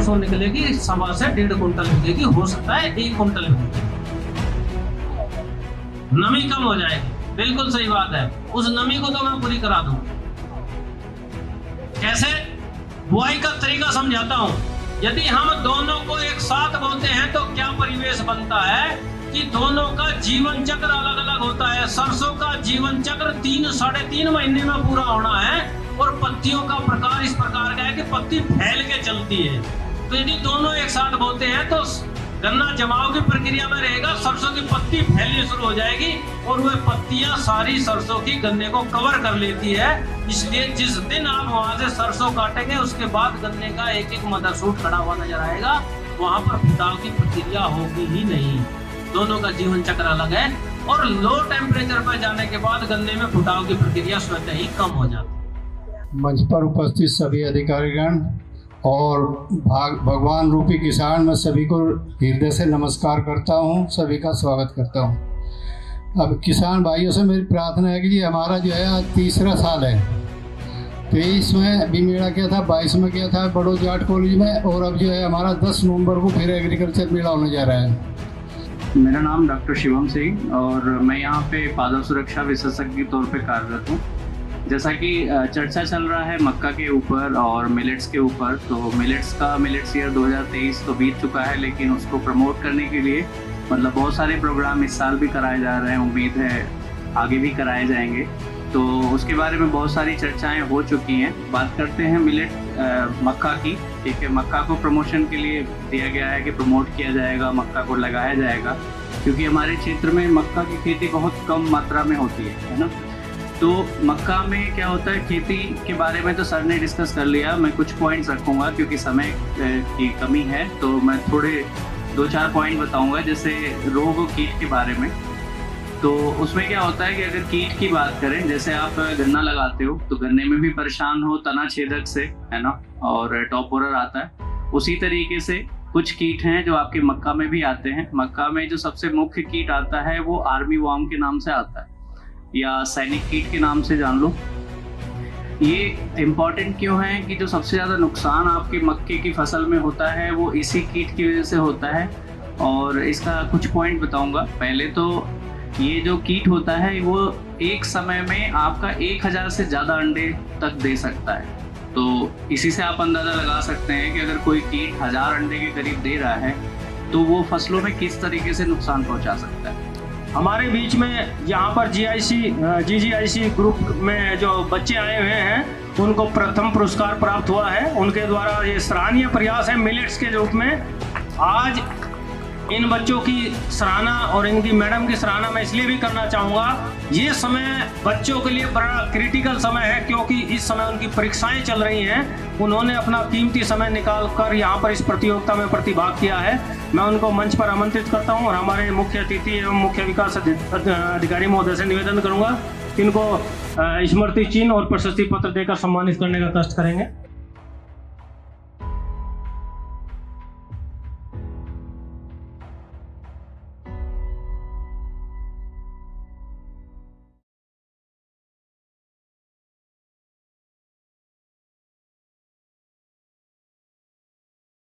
सरसों निकलेगी 1.25 से 1.5 कुंटल निकलेगी, हो सकता है 1 कुंटल निकलेगी। नमी कम हो जाएगी, बिल्कुल सही बात है। उस नमी को तो मैं पूरी करा दूं। कैसे? बुआई का तरीका समझाता हूं। यदि हम दोनों को एक साथ बोते हैं तो क्या परिवेश बनता है कि दोनों का जीवन चक्र अलग अलग होता है। सरसों का जीवन चक्र 3-3.5 महीने में पूरा होना है और पत्तियों का प्रकार इस प्रकार का है कि पत्ती फैल के चलती है। तो यदि दोनों एक साथ बोते हैं तो गन्ना जमाव की प्रक्रिया में रहेगा, सरसों की पत्ती फैलनी शुरू हो जाएगी और वह पत्तियां सारी सरसों की गन्ने को कवर कर लेती है। इसलिए जिस दिन आप वहां से सरसों काटेंगे उसके बाद गन्ने का एक एक मदरसूट खड़ा हुआ नजर आएगा, वहां पर फुटाव की प्रक्रिया होगी ही नहीं। दोनों का जीवन चक्र अलग है और लो टेम्परेचर पर जाने के बाद गन्ने में फुटाव की प्रक्रिया स्वतः ही कम हो जाती है। मंच पर उपस्थित सभी अधिकारीगण और भगवान रूपी किसान, मैं सभी को हृदय से नमस्कार करता हूं, सभी का स्वागत करता हूं। अब किसान भाइयों से मेरी प्रार्थना है कि जी हमारा जो है आज तीसरा साल है। 23 में भी मेला किया था, 22 में किया था बड़ो जाट कॉलेज में, और अब जो है हमारा 10 नवंबर को फिर एग्रीकल्चर मेला होने जा रहा है। मेरा नाम डॉक्टर शिवम सिंह और मैं यहाँ पे पादप सुरक्षा विशेषज्ञ के तौर पे कार्यरत हूँ। जैसा कि चर्चा चल रहा है मक्का के ऊपर और मिलेट्स के ऊपर, तो मिलेट्स ईयर 2023 तो बीत चुका है, लेकिन उसको प्रमोट करने के लिए मतलब बहुत सारे प्रोग्राम इस साल भी कराए जा रहे हैं, उम्मीद है आगे भी कराए जाएंगे। तो उसके बारे में बहुत सारी चर्चाएं हो चुकी हैं। बात करते हैं मक्का की। ठीक है, मक्का को प्रमोशन के लिए दिया गया है कि प्रमोट किया जाएगा, मक्का को लगाया जाएगा, क्योंकि हमारे क्षेत्र में मक्का की खेती बहुत कम मात्रा में होती है ना। तो मक्का में क्या होता है, खेती के बारे में तो सर ने डिस्कस कर लिया। मैं कुछ पॉइंट्स रखूँगा क्योंकि समय की कमी है, तो मैं थोड़े 2-4 पॉइंट बताऊँगा। जैसे रोग और कीट के बारे में, तो उसमें क्या होता है कि अगर कीट की बात करें, जैसे आप गन्ना लगाते हो तो गन्ने में भी परेशान हो तना छेदक से, है ना, और टॉप बोरर आता है। उसी तरीके से कुछ कीट हैं जो आपके मक्का में भी आते हैं। मक्का में जो सबसे मुख्य कीट आता है वो आर्मी वॉर्म के नाम से आता है, या सैनिक कीट के नाम से जान लो। ये इम्पॉर्टेंट क्यों है कि जो सबसे ज़्यादा नुकसान आपके मक्के की फसल में होता है वो इसी कीट की वजह से होता है, और इसका कुछ पॉइंट बताऊंगा। पहले तो ये जो कीट होता है वो एक समय में आपका 1000 से ज़्यादा अंडे तक दे सकता है। तो इसी से आप अंदाज़ा लगा सकते हैं कि अगर कोई कीट 1000 अंडे के करीब दे रहा है तो वो फसलों में किस तरीके से नुकसान पहुंचा सकता है। हमारे बीच में यहाँ पर GGIC ग्रुप में जो बच्चे आए हुए हैं उनको प्रथम पुरस्कार प्राप्त हुआ है। उनके द्वारा ये सराहनीय प्रयास है मिलेट्स के रूप में। आज इन बच्चों की सराहना और इनकी मैडम की सराहना मैं इसलिए भी करना चाहूँगा, ये समय बच्चों के लिए बड़ा क्रिटिकल समय है, क्योंकि इस समय उनकी परीक्षाएं चल रही हैं। उन्होंने अपना कीमती समय निकाल कर यहाँ पर इस प्रतियोगिता में प्रतिभाग किया है। मैं उनको मंच पर आमंत्रित करता हूँ और हमारे मुख्य अतिथि एवं मुख्य विकास अधिकारी महोदय से निवेदन करूँगा कि इनको स्मृति चिन्ह और प्रशस्ति पत्र देकर सम्मानित करने का कष्ट करेंगे।